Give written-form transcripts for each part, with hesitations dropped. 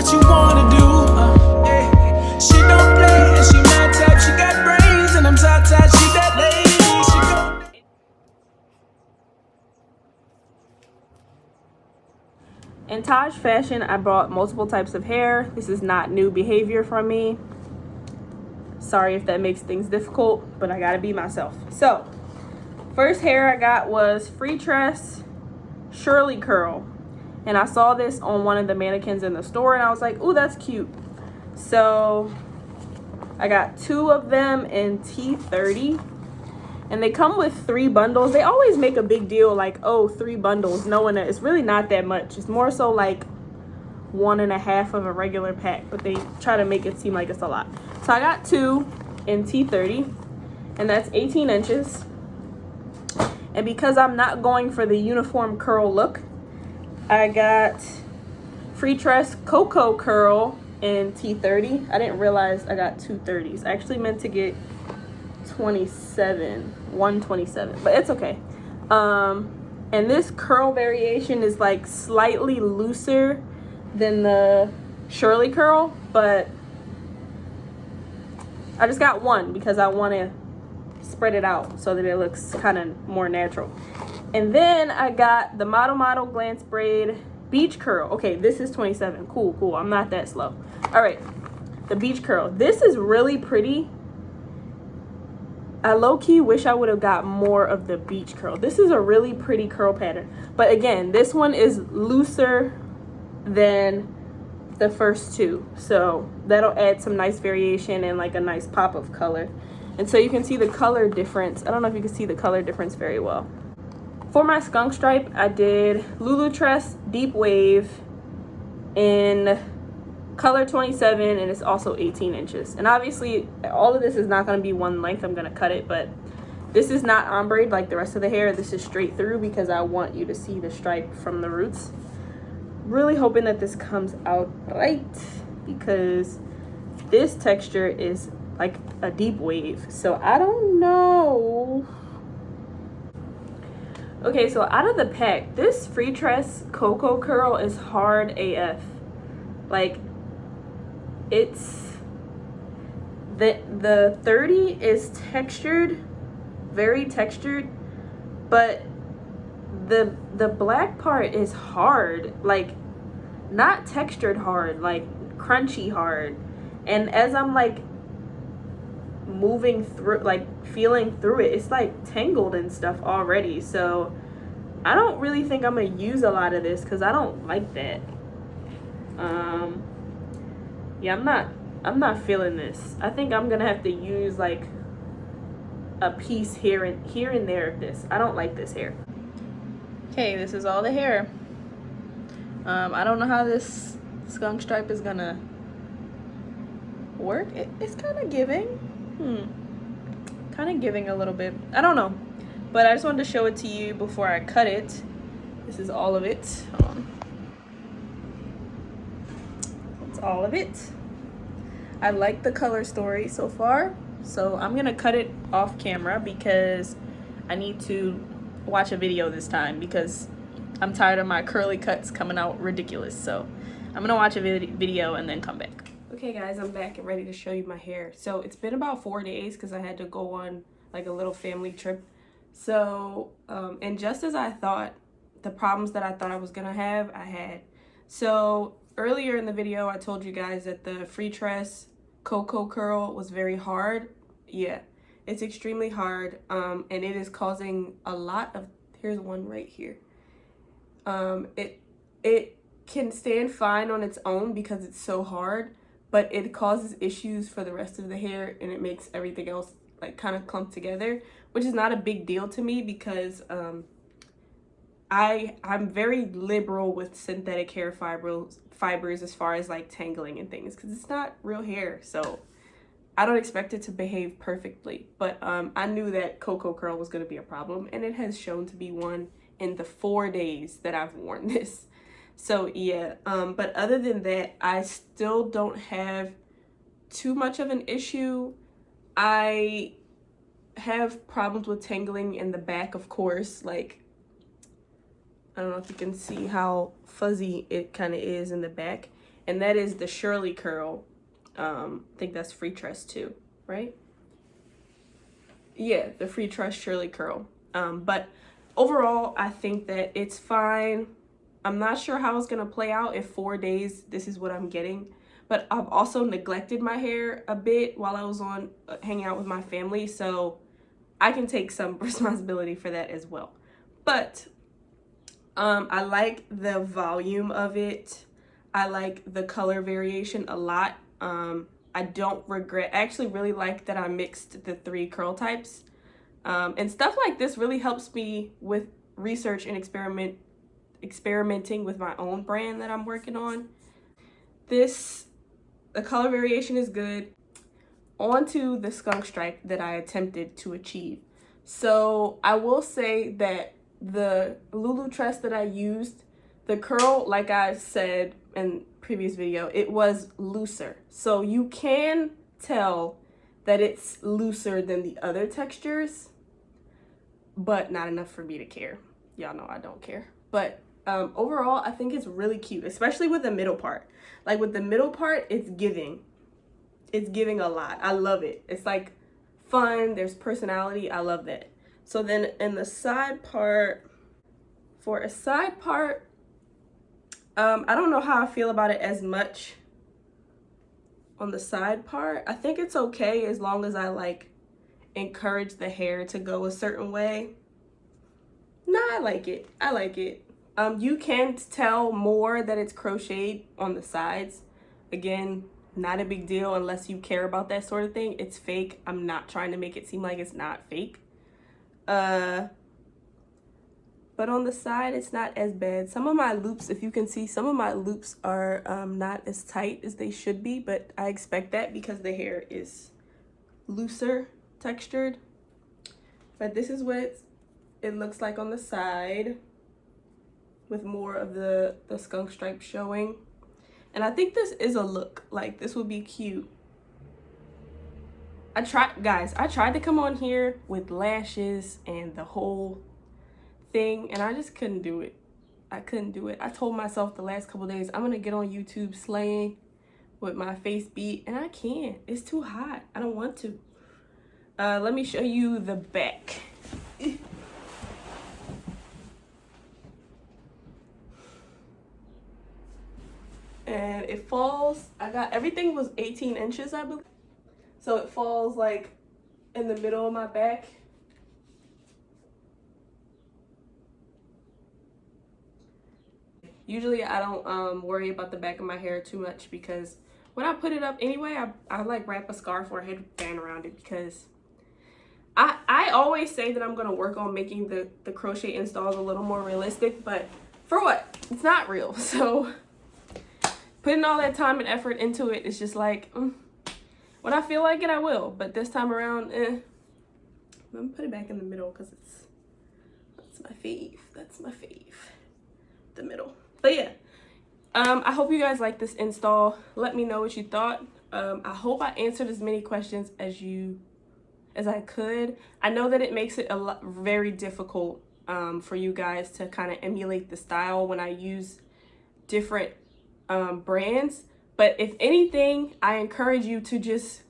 what you wanna do. Yeah. She don't play, and she my type. She got brains, and I'm top tight. She that lady. She gon' In Taj fashion, I brought multiple types of hair. This is not new behavior from me. Sorry if that makes things difficult, but I gotta be myself. So, first hair I got was free tress Shirley curl. And I saw this on one of the mannequins in the store and I was like, ooh, that's cute. So, I got 2 of them in T30. And they come with 3 bundles. They always make a big deal like, oh, 3 bundles, knowing that it's really not that much. It's more so like 1.5 of a regular pack, but they try to make it seem like it's a lot. So I got 2 in T30, and that's 18 inches. And because I'm not going for the uniform curl look, I got free tress Cocoa curl in T30. I didn't realize I got 2 30s. I actually meant to get 127, but it's okay. And this curl variation is like slightly looser than the Shirley curl, but I just got 1 because I want to spread it out so that it looks kind of more natural. And then I got the Model Glance Braid Beach Curl. Okay, this is 27. Cool. I'm not that slow. All right, the Beach Curl. This is really pretty. I low-key wish I would have got more of the Beach Curl. This is a really pretty curl pattern. But again, this one is looser than the first 2. So that'll add some nice variation and like a nice pop of color. And so you can see the color difference. I don't know if you can see the color difference very well. For my skunk stripe, I did Lulu Tress Deep Wave in color 27, and it's also 18 inches. And obviously all of this is not going to be one length. I'm going to cut it, but this is not ombre like the rest of the hair. This is straight through because I want you to see the stripe from the roots. Really hoping that this comes out right because this texture is like a deep wave, so I don't know. Okay, so out of the pack, this free tress Cocoa curl is hard AF. Like, it's the 30 is textured, very textured, but the black part is hard, like not textured hard, like crunchy hard. And as I'm like moving through, like feeling through it, it's like tangled and stuff already. So I don't really think I'm gonna use a lot of this because I don't like that. Yeah, I'm not feeling this. I think I'm gonna have to use like a piece here and there of this. I don't like this hair. Okay, this is all the hair. I don't know how this skunk stripe is gonna work. It's kind of giving. Kind of giving a little bit. I don't know. But I just wanted to show it to you before I cut it. This is all of it. Hold on. That's all of it. I like the color story so far. So I'm going to cut it off camera because I need to watch a video this time because I'm tired of my curly cuts coming out ridiculous. So I'm going to watch a video and then come back. Okay guys, I'm back and ready to show you my hair. So it's been about 4 days because I had to go on like a little family trip. So, and just as I thought, the problems that I thought I was gonna have, I had. So earlier in the video, I told you guys that the free tress Cocoa curl was very hard. Yeah, it's extremely hard, and it is causing a lot of, here's one right here. It can stand fine on its own because it's so hard, but it causes issues for the rest of the hair and it makes everything else like kind of clumped together, which is not a big deal to me because I'm very liberal with synthetic hair fibers as far as like tangling and things because it's not real hair, so I don't expect it to behave perfectly. But I knew that Cocoa curl was going to be a problem, and it has shown to be one in the 4 days that I've worn this. So yeah, but other than that, I still don't have too much of an issue. I have problems with tangling in the back, of course. Like, I don't know if you can see how fuzzy it kind of is in the back. and that is the Shirley curl. I think that's free tress too, right? Yeah, the free tress Shirley curl. But overall, I think that it's fine. I'm not sure how it's gonna play out if 4 days this is what I'm getting, but I've also neglected my hair a bit while I was on hanging out with my family, so I can take some responsibility for that as well. But I like the volume of it. I like the color variation a lot. I don't regret. I actually really like that I mixed the 3 curl types. And stuff like this really helps me with research and experimenting with my own brand that I'm working on. The color variation is good. On to the skunk stripe that I attempted to achieve. So I will say that the Lulu tress that I used, the curl, like I said in previous video, it was looser. So you can tell that it's looser than the other textures, but not enough for me to care. Y'all know I don't care. But overall, I think it's really cute, especially with the middle part. Like with the middle part, it's giving. It's giving a lot. I love it. It's like fun. There's personality. I love that. So then in the side part, for a side part, I don't know how I feel about it as much on the side part. I think it's okay as long as I like encourage the hair to go a certain way. No, I like it. I like it. You can tell more that it's crocheted on the sides. Again, not a big deal unless you care about that sort of thing. It's fake. I'm not trying to make it seem like it's not fake. But on the side, it's not as bad. Some of my loops, if you can see, some of my loops are not as tight as they should be, but I expect that because the hair is looser textured. But this is what it looks like on the side with more of the skunk stripe showing. And I think this is a look. Like, this would be cute. I tried to come on here with lashes and the whole thing, and I just couldn't do it. I couldn't do it. I told myself the last couple days I'm gonna get on YouTube slaying with my face beat, and I can't. It's too hot. I don't want to. Let me show you the back. And it falls, everything was 18 inches, I believe. So it falls like in the middle of my back. Usually I don't worry about the back of my hair too much because when I put it up anyway, I like wrap a scarf or a headband around it because I always say that I'm gonna work on making the crochet installs a little more realistic, but for what? It's not real. So putting all that time and effort into it is just like, when I feel like it, I will. But this time around, I'm gonna put it back in the middle because that's my fave. That's my fave. The middle. But yeah, I hope you guys like this install. Let me know what you thought. I hope I answered as many questions as I could. I know that it makes it very difficult for you guys to kind of emulate the style when I use different brands, but if anything, I encourage you to just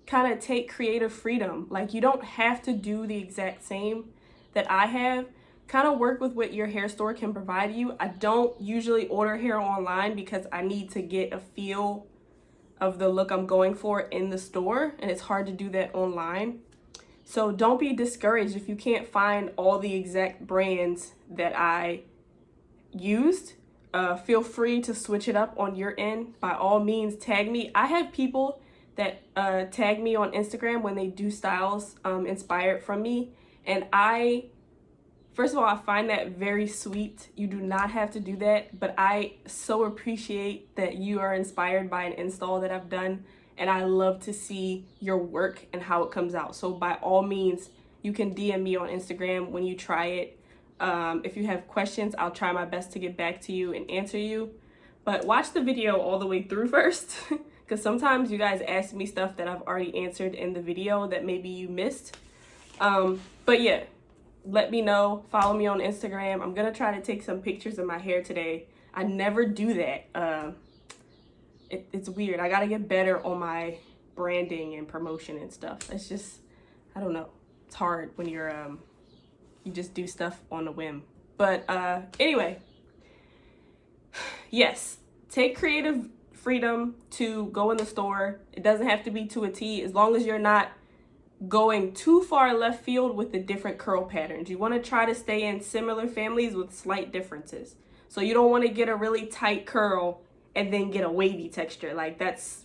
kind of take creative freedom. Like, you don't have to do the exact same that I have. Kind of work with what your hair store can provide you. I don't usually order hair online because I need to get a feel of the look I'm going for in the store, and it's hard to do that online. So don't be discouraged if you can't find all the exact brands that I used. Feel free to switch it up on your end. By all means, tag me. I have people that tag me on Instagram when they do styles inspired from me, and first of all, I find that very sweet. You do not have to do that, but I so appreciate that you are inspired by an install that I've done, and I love to see your work and how it comes out. So by all means, you can DM me on Instagram when you try it. If you have questions, I'll try my best to get back to you and answer you. But watch the video all the way through first, because sometimes you guys ask me stuff that I've already answered in the video that maybe you missed. But yeah, let me know. Follow me on Instagram. I'm gonna try to take some pictures of my hair today. I never do that. it's weird. I gotta get better on my branding and promotion and stuff. It's just, I don't know. It's hard when you're you just do stuff on a whim. But anyway, yes, take creative freedom to go in the store. It doesn't have to be to a T, as long as you're not going too far left field with the different curl patterns. You want to try to stay in similar families with slight differences. So you don't want to get a really tight curl and then get a wavy texture. Like that's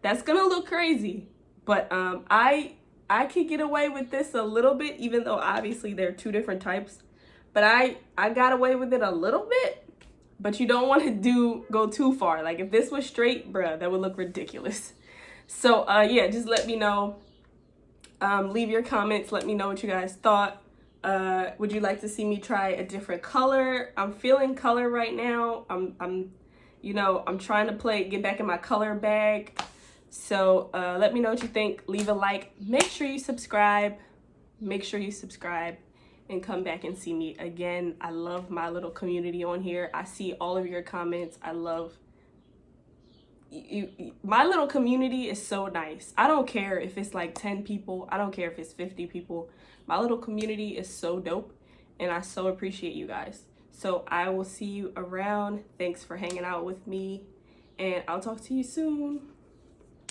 gonna look crazy. But I could get away with this a little bit, even though obviously there are two different types. But I got away with it a little bit. But you don't want to go too far. Like if this was straight, bruh, that would look ridiculous. So yeah, just let me know. Leave your comments. Let me know what you guys thought. Would you like to see me try a different color? I'm feeling color right now. I'm trying to get back in my color bag. So let me know what you think. Leave a like. Make sure you subscribe. And come back and see me again. I love my little community on here. I see all of your comments. I love you. My little community is so nice. I don't care if it's like 10 people. I don't care if it's 50 people. My little community is so dope, and I so appreciate you guys. So I will see you around. Thanks for hanging out with me, and I'll talk to you soon.